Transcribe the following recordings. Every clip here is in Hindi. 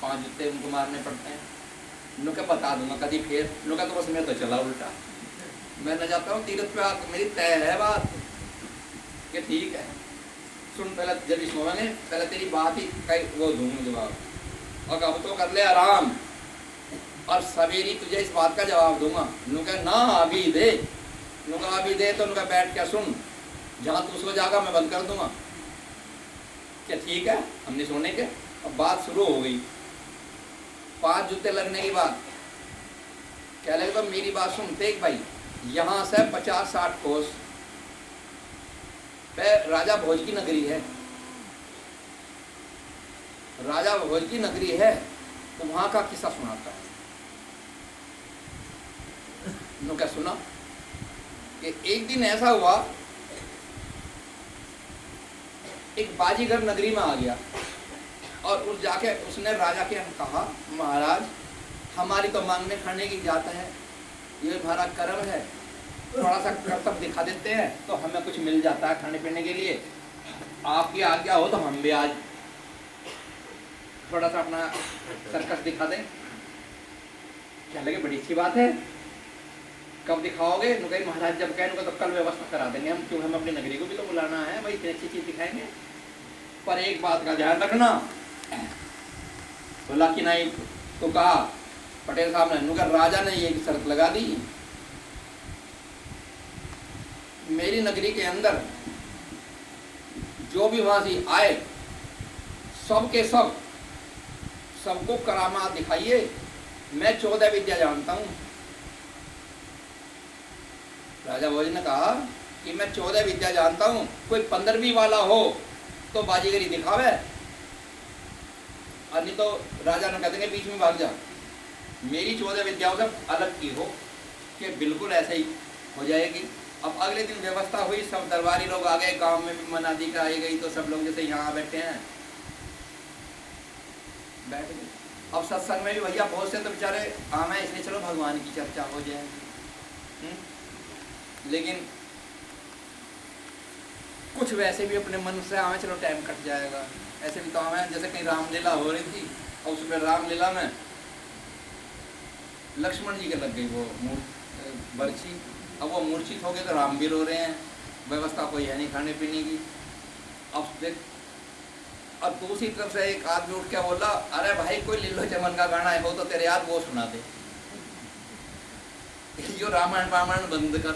5 जूते उनको मारने पड़ते हैं। नुका बता दूंगा कभी फिर नुका तो बस मैं तो चला उल्टा, मैं न जाता हूँ तीरथ पे आकर, मेरी तय है बात कि ठीक है सुन, पहले जब इस में पहले तेरी बात ही कई वो दूंगा जवाब, और अब तो कर ले आराम, और सवेरी तुझे इस बात का जवाब दूंगा। नुका ना अभी दे, नुका अभी दे तो नुका बैठ के सुन, जहाँ तू सो जाएगा मैं बंद कर दूंगा। क्या ठीक है, हमने सोने के। अब बात शुरू हो गई, 5 जूते लगने की बात। क्या लगे तो मेरी बात सुन, देख भाई यहाँ से 50-60 कोस पे राजा भोज की नगरी है, राजा भोज की नगरी है, तो वहां का किस्सा सुनाता है। नो क्या सुना कि एक दिन ऐसा हुआ, एक बाजीगर नगरी में आ गया और उस जाके उसने राजा के कहा, महाराज हमारी तो मांगने खाने की जात है, ये हमारा कर्म है, थोड़ा सा कर्तव्य दिखा देते हैं तो हमें कुछ मिल जाता है खाने पीने के लिए, आपकी आज्ञा हो तो हम भी आज थोड़ा सा अपना सर्कस दिखा दें। क्या लगे बड़ी अच्छी बात है, कब दिखाओगे? नुकई महाराज जब कहें तो कल व्यवस्था करा देंगे हम, क्यों हम अपनी नगरी को भी तो बुलाना है भाई, इतनी अच्छी चीज दिखाएंगे। पर एक बात का ध्यान रखना। बोला कि नहीं, तो कहा पटेल साहब ने, नुका राजा ने ये शर्त लगा दी, मेरी नगरी के अंदर जो भी वहां से आए सबके सब सबको करामात दिखाइए, मैं 14 विद्या जानता हूं। राजा भोज ने कहा कि मैं 14 विद्या जानता हूं, कोई 15वीं वाला हो तो बाजीगरी दिखावे, और नहीं तो राजा ने कह देंगे बीच में भाग जा। मेरी 14 विद्याओं से अलग की हो कि बिल्कुल ऐसे ही हो जाएगी। अब अगले दिन व्यवस्था हुई, सब दरबारी लोग आ गए, गांव में भी मनादी का आई गई, तो सब लोग जैसे यहाँ बैठे हैं बैठ गए। अब सत्संग में भी भैया बहुत से तो बेचारे आम है, इसलिए चलो भगवान की चर्चा हो जाएगी, लेकिन कुछ वैसे भी अपने मन से आवे, चलो टाइम कट जाएगा, ऐसे भी तो आवे। जैसे कहीं रामलीला हो रही थी और उसमें रामलीला में लक्ष्मण जी के लग गई वो बर्छी, अब वो मूर्छित हो गए तो राम भी रो रहे हैं, व्यवस्था कोई है नहीं खाने पीने की। अब देख, अब दूसरी तरफ से एक आदमी उठ के बोला, अरे भाई कोई लिल्लो चमन का गाना है हो तो तेरे याद वो सुना दे, जो रामायण पामायण बंद कर।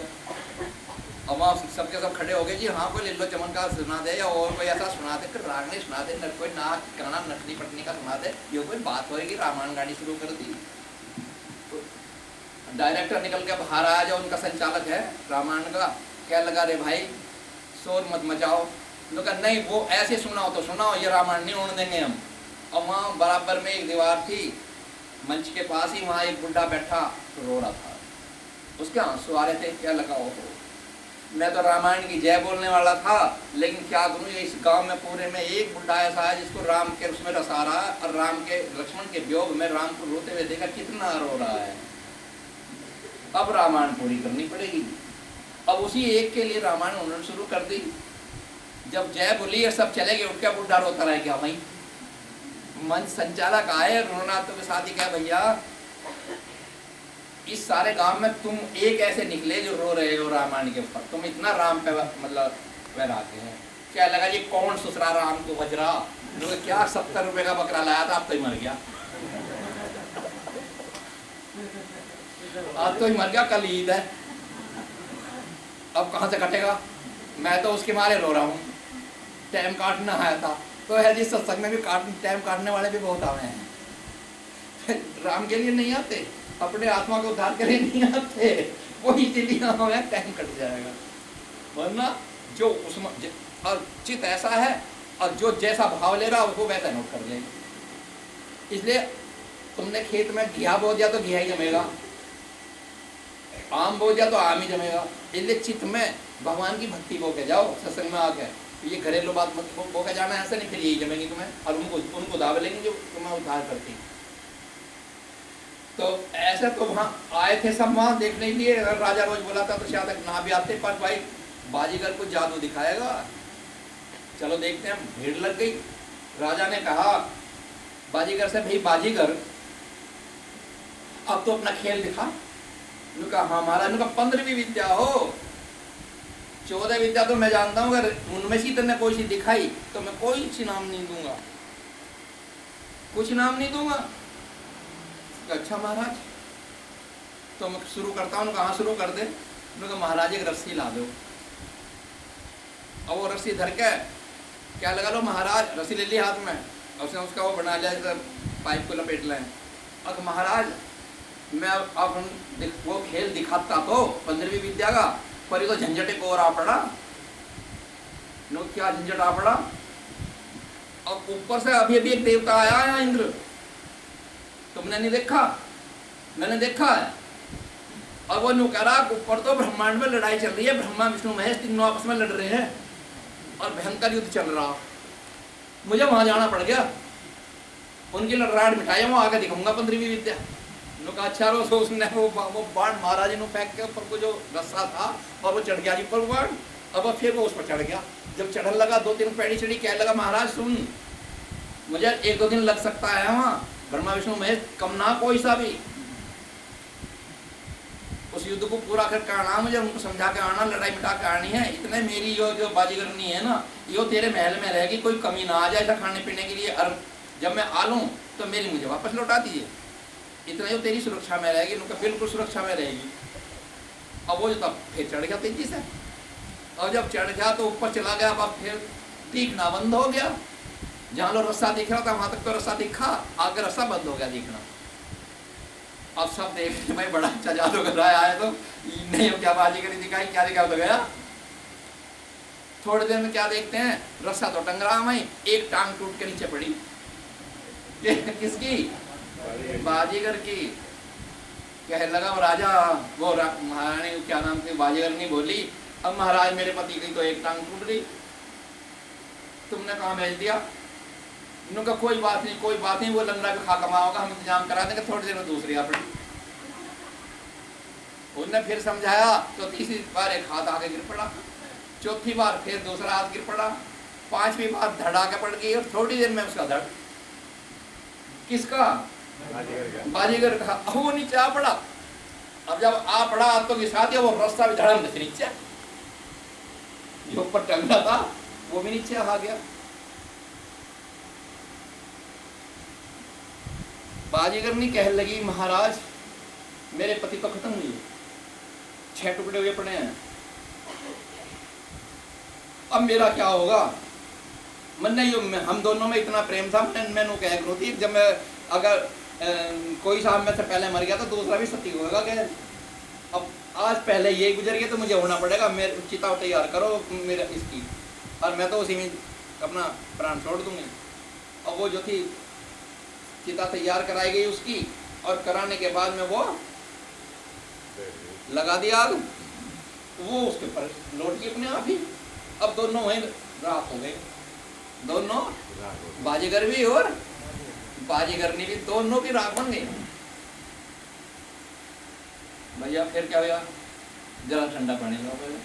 अब वहाँ सबके सब खड़े हो गए, जी हाँ कोई लिल्लो चमन का सुना दे, या और कोई ऐसा सुना दे, फिर रागनी सुना दे, कोई नाच गाना नटनी पटनी का सुना दे, ये कोई बात होगी। रामायण गानी शुरू कर दी, तो डायरेक्टर निकल के बाहर आया, जो उनका संचालक है रामायण का, क्या लगा रे भाई शोर मत मचाओ। लोग कहा नहीं वो ऐसे सुनाओ तो सुनाओ, ये रामायण नहीं होने देंगे हम। और वहाँ बराबर में एक दीवार थी, मंच के पास ही वहाँ एक बुढ़ा बैठा तो रो रहा था, उसके आंसू आ रहे थे। क्या लगा हो, मैं तो रामायण की जय बोलने वाला था, लेकिन क्या करूँ, इस गांव में पूरे में एक बुढ़ा ऐसा है जिसको राम के उसमें रसा रहा है, और राम के लक्ष्मण के वियोग में राम को रोते हुए देखा, कितना रो रहा है। अब रामायण पूरी करनी पड़ेगी। अब उसी एक के लिए रामायण उन्होंने शुरू कर दी। जब जय बोली है सब चले गए, उठ के बुढ़ा रोता रह गया। भाई मंच संचालक आए, रोना तो के साथ ही, क्या भैया इस सारे गांव में तुम एक ऐसे निकले जो रो रहे हो रामायण के ऊपर, तुम इतना राम पे मतलब वैराग्य है। क्या लगा ये कौन ससुरा राम को बजरा, क्या 70 रुपए का बकरा लाया था, अब तो ही मर गया, आज तो ही मर गया, कल ईद है, अब कहाँ से कटेगा। मैं तो उसके मारे रो रहा हूँ, टाइम काटना आया था। तो है जिस सत्संग में भी टाइम काटने वाले भी बहुत आए हैं, राम के लिए नहीं आते, अपने आत्मा को उद्धार के लिए नहीं आते, वो इसीलिए हमें टाइम कट जाएगा। वरना जो उसमें और चित ऐसा है, और जो जैसा भाव ले रहा है उसको वैसा नोट कर लेगा। इसलिए तुमने खेत में घिया बो दिया तो घिया ही जमेगा, आम बो दिया तो आम ही जमेगा। इसलिए चित्त में भगवान की भक्ति बो के जाओ सत्संग में आके। ये घरेलू बात बो के जाना ऐसा नहीं, फिर यही जमेगी तुम्हें, और उनको दावे लेंगे जो तुम्हें उद्धार करती। तो ऐसे तो वहाँ आए थे सब वहाँ देखने के लिए। अगर राजा रोज बोला था तो शायद ना भी आते, पर भाई बाजीगर को जादू दिखाएगा, चलो देखते हैं। भीड़ लग गई। राजा ने कहा बाजीगर से, भाई बाजीगर अब तो अपना खेल दिखा। उन्होंने कहा हाँ महाराज। उन्होंने कहा 15वीं विद्या हो, 14 विद्या तो मैं जानता हूँ, अगर उनमें से तेने कोई सी दिखाई तो मैं कोई सी नाम नहीं दूंगा, कुछ नाम नहीं दूंगा। अच्छा महाराज, तो मैं शुरू करता हूँ। कहाँ शुरू कर दे? उन्होंने कहा महाराज एक रस्सी ला दो। और वो रस्सी धर के क्या लगा लो महाराज, रस्सी ले ली हाथ में और उसने उसका वो बना लिया जैसे पाइप को लपेट लें। और महाराज मैं अब वो खेल दिखाता तो 15वीं विद्या का, पर ये तो झंझट को और आ पड़ा। नो क्या झंझट आ पड़ा? अब ऊपर से अभी अभी एक देवता आया है इंद्र, तुमने नहीं देखा? मैंने देखा है। और वो नु कह रहा ऊपर तो ब्रह्मांड में लड़ाई चल रही है, ब्रह्मा विष्णु महेश तीनों आपस में लड़ रहे हैं और भयंकर युद्ध चल रहा। मुझे वहां जाना पड़ गया, उनकी लड़ाड़ मिठाई वहां आके दिखाऊंगा 15वीं विद्या। कहा अच्छा रो, तो उसने वो बाण महाराज ने फेंक के ऊपर को जो रस्सा था और वो चढ़ गया जी पर बाण। अब फिर वो उस पर चढ़ गया। जब चढ़ने लगा 2-3 पैड़ी चढ़ी, क्या लगा महाराज सुन, मुझे 1-2 दिन लग सकता है वहाँ, ब्रह्मा विष्णु महेश कम ना कोई सा भी। उस युद्ध को पूरा करके आना, मुझे उनको समझा के आना, लड़ाई मिटा के आनी है। इतने मेरी जो बाजीगरनी है ना, यो तेरे महल में रहेगी, कोई कमी ना आ जाए ऐसा खाने पीने के लिए। और जब मैं आ लूँ तो मेरी मुझे वापस लौटा दीजिए, इतना जो तेरी सुरक्षा में रहेगी। उनका बिल्कुल सुरक्षा में रहेगी। अब वो जो तब फिर चढ़ गया तेजी से, और जब चढ़ गया तो ऊपर चला गया। अब फिर दिखना बंद हो गया। जहाँ लो रस्सा दिख रहा था वहां तक तो रस्सा दिखा, आगे रस्सा बंद हो गया दिखना। अब सब देख भाई बड़ा अच्छा जादूगर आया है, तो नहीं क्या बाजीगरी दिखाई, क्या दिखा तो गया। थोड़ी देर में क्या देखते हैं, रस्सा तो टंग रहा वहीं, एक टांग टूट के नीचे पड़ी। किसकी? बाजीगर की। कहने लगा वो राजा, वो महारानी क्या नाम थी, बाजीगर नहीं बोली, अब महाराज मेरे पति की तो एक टांग टूट गई, तुमने कहाँ भेज दिया? उन्होंने कहा कोई बात नहीं, कोई बात नहीं, वो लंगड़ा भी खा कमा होगा, हम इंतजाम करा देंगे, थोड़ी देर में दूसरी आ पड़ी। उनने फिर समझाया तो तीसरी बार एक हाथ आगे गिर पड़ा, चौथी बार फिर दूसरा हाथ गिर पड़ा, 5वीं बार धड़ आगे पड़ गई, और थोड़ी देर में उसका धड़। किसका? बाजीगर का। वो नीचे आ पड़ा। अब जब आ पड़ा तो घिसा दिया, वो रास्ता भी धड़म से नीचे, जो ऊपर टंगा था वो भी नीचे आ गया। बाजीगर नहीं कहने लगी महाराज मेरे पति तो खत्म हुई, 6 टुकड़े हुए पड़े हैं, अब मेरा क्या होगा? मैंने हम दोनों में इतना प्रेम था, मैंने कह करो थी जब मैं अगर कोई साहब में से पहले मर गया तो दूसरा भी सती होगा। क्या अब आज पहले ये गुजर गया तो मुझे होना पड़ेगा, मेरे चिता तैयार करो मेरा इसकी, और मैं तो उसी में अपना प्राण छोड़ दूंगी। और वो जो थी चिता तैयार कराई गई उसकी, और कराने के बाद में वो लगा दिया आग, वो उसके ऊपर लौट गई अपने आप ही। अब दोनों वहीं राख हो गए, दोनों बाजीगर भी और बाजीगरनी भी, दोनों भी राख बन गए। भैया फिर क्या हुआ? जरा ठंडा पानी लो पहले।